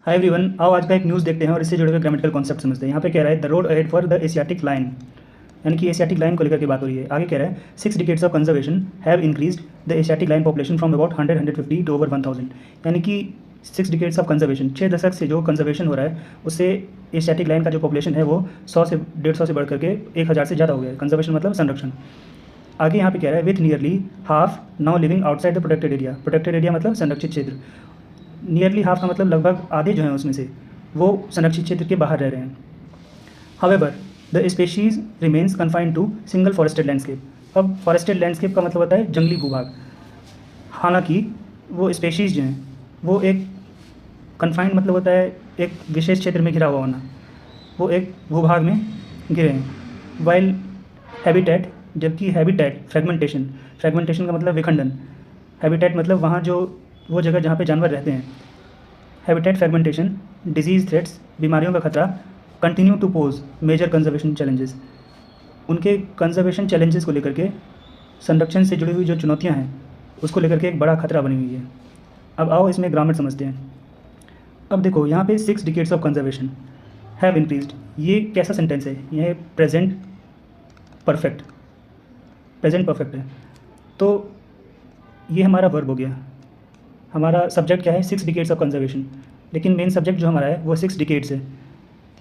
Hi everyone, आओ आज का एक न्यूज़ देखते हैं और इससे जुड़े हुए ग्रामेटिकल कॉन्सेप्ट समझते हैं। यहाँ पे कह रहा है the road ahead for the Asiatic line, यानी कि एशियाटिक लाइन को लेकर के बात हो रही है। आगे कह रहा है 6 decades of conservation have increased the Asiatic lion population from about 100-150 to over 1000, यानी कि 6 डिकेड्स ऑफ कंजर्वेशन, 6 दशक से जो कंजर्वेशन हो रहा है उससे एशियाटिक लाइन का जो पॉपुलेशन है वो 100 से 150 से बढ़ करके 1000 से ज़्यादा हो गया है। कंजर्वेशन मतलब संरक्षण। आगे यहाँ पे कह रहा है with nearly half now living outside the protected area. Protected area मतलब संरक्षित क्षेत्र। नियरली हाफ का मतलब लगभग आधे जो हैं उसमें से वो संरक्षित क्षेत्र के बाहर रह रहे हैं। However the species remains confined to single forested landscape. अब फॉरेस्टेड लैंडस्केप का मतलब होता है जंगली भूभाग। हालांकि वो स्पेशीज़ जो हैं वो एक कन्फाइंड मतलब होता है एक विशेष क्षेत्र में घिरा हुआ होना, वो एक भूभाग में घिरे हैं। वाइल हैबिटेट, जबकि हैबिटेट फ्रेगमेंटेशन का मतलब विखंडन। हैबिटेट मतलब वहाँ जो वो जगह जहाँ पे जानवर रहते हैं। हैबिटेट फ्रेगमेंटेशन, डिजीज़ थ्रेट्स, बीमारियों का खतरा, continue to pose major conservation challenges. उनके कंजर्वेशन चैलेंजेस को लेकर के, संरक्षण से जुड़ी हुई जो चुनौतियाँ हैं उसको लेकर के एक बड़ा खतरा बनी हुई है। अब आओ इसमें ग्रामर समझते हैं। अब देखो यहाँ पे 6 decades of conservation have increased, ये कैसा सेंटेंस है? यह प्रेजेंट परफेक्ट है। तो ये हमारा वर्ब हो गया। हमारा सब्जेक्ट क्या है? 6 डिकेड्स ऑफ कंजर्वेशन, लेकिन मेन सब्जेक्ट जो हमारा है वो 6 डिकेड्स है।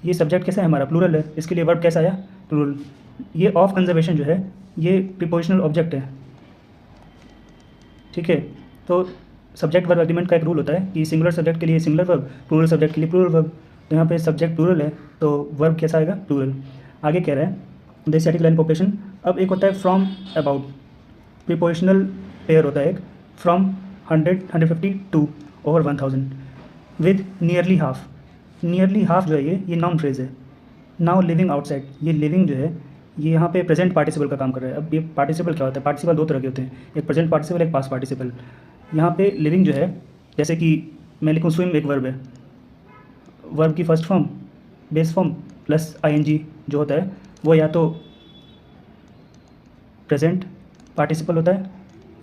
ये सब्जेक्ट कैसा है? हमारा प्लूरल है, इसके लिए वर्ब कैसा आया? प्लूरल। ये ऑफ कंजर्वेशन जो है ये प्रीपोजिशनल ऑब्जेक्ट है, ठीक है। तो सब्जेक्ट वर्ब एग्रीमेंट का एक रूल होता है कि सिंगुलर सब्जेक्ट के लिए सिंगुलर वर्ब, प्लूरल सब्जेक्ट के लिए प्लूरल वर्ब। तो यहाँ पे सब्जेक्ट प्लूरल है तो वर्ब कैसा आएगा? प्लूरल। आगे कह रहा है द एशियाटिक लाइन पॉपुलेशन। अब एक होता है फ्रॉम अबाउट, प्रीपोजिशनल पेयर होता है एक, from 100-150 to over 1000 with nearly half. Nearly half जो है ये नाउन फ्रेज है। नाउ लिविंग आउटसाइड, ये लिविंग जो है ये यहाँ पे प्रेजेंट पार्टिसिपल का काम कर रहा है। अब ये पार्टिसिपल क्या होता है? पार्टिसिपल दो तरह के होते हैं, एक प्रेजेंट पार्टिसिपल, एक पास्ट पार्टिसिपल। यहाँ पे लिविंग जो है, जैसे कि मैं लिखूँ स्विम एक वर्ब है, वर्ब की first form base form plus ING जो होता है वो या तो प्रेजेंट पार्टिसिपल होता है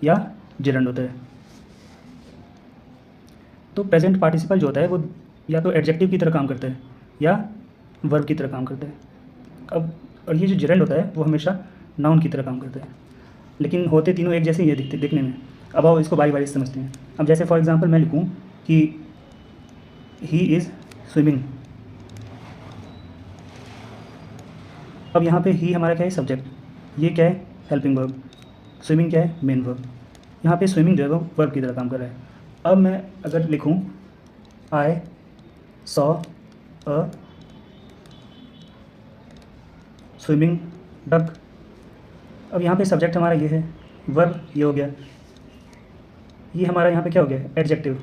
या जेरंड होता है। तो प्रेजेंट पार्टिसिपल जो होता है वो या तो एडजेक्टिव की तरह काम करता है या वर्ब की तरह काम करता है। अब और ये जो जेरंड होता है वो हमेशा नाउन की तरह काम करता है, लेकिन होते तीनों एक जैसे ही है दिखने में। अब आओ इसको बारी बारी से समझते हैं। अब जैसे फॉर एग्जांपल मैं लिखूं कि ही इज़ स्विमिंग। अब यहाँ पे ही हमारा क्या है? सब्जेक्ट। ये क्या है? Helping verb. स्विमिंग क्या है? Main verb. यहाँ पे स्विमिंग जो है वो वर्ब की तरह काम कर रहा है। अब मैं अगर लिखूं I saw a swimming duck. अब यहाँ पे सब्जेक्ट हमारा ये है, वर्ब ये हो गया, ये हमारा यहाँ पे क्या हो गया? Adjective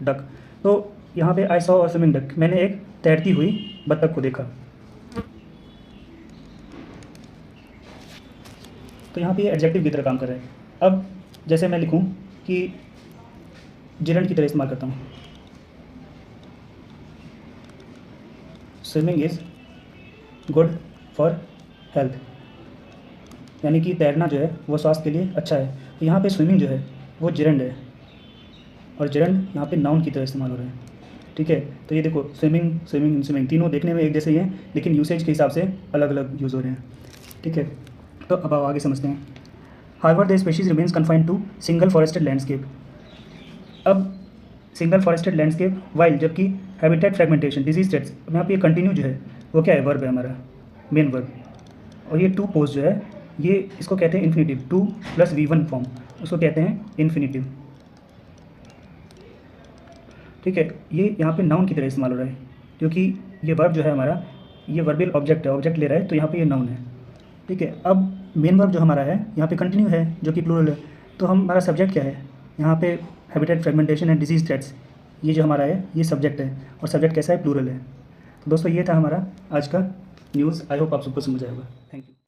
duck. तो यहाँ पे I saw a swimming duck, मैंने एक तैरती हुई बत्तख को देखा। तो यहाँ पे ये एडजेक्टिव की तरह काम कर रहा है। अब जैसे मैं लिखूँ कि जेरंड की तरह इस्तेमाल करता हूँ, swimming is good for health, यानी कि तैरना जो है वो स्वास्थ्य के लिए अच्छा है। तो यहाँ पे स्विमिंग जो है वो जेरंड है और जेरंड यहाँ पे नाउन की तरह इस्तेमाल हो रहा है, ठीक है। तो ये देखो स्विमिंग तीनों देखने में एक जैसे ही हैं, लेकिन यूसेज के हिसाब से अलग अलग यूज़ हो रहे हैं, ठीक है। तो अब आगे समझते हैं। However the species remains confined to single forested landscape. अब सिंगल फॉरेस्टेड लैंडस्केप वाइल, जबकि हैबिटेट फ्रेगमेंटेशन, डिजीज थ्रेट्स। यहाँ पे ये कंटिन्यू जो है वो क्या है? वर्ब है हमारा, मेन वर्ब। और ये टू पोज जो है ये इसको कहते हैं इन्फिनिटिव, 2 + V1 फॉर्म, उसको कहते हैं इन्फिनिटिव, ठीक है। ये यहाँ पे नाउन की तरह इस्तेमाल हो रहा है क्योंकि ये वर्ब जो है हमारा ये वर्बियल ऑब्जेक्ट है, ऑब्जेक्ट ले रहा है, तो यहाँ पे ये नाउन है, ठीक है। अब मेन वर्ब जो हमारा है यहाँ पे कंटिन्यू है जो कि प्लूरल है। तो हमारा सब्जेक्ट क्या है? यहाँ पे habitat fragmentation and disease threats, ये जो हमारा है ये सब्जेक्ट है और सब्जेक्ट कैसा है? प्लूरल है। तो दोस्तों ये था हमारा आज का न्यूज़। आई होप आप सबको समझ आएगा। Thank you.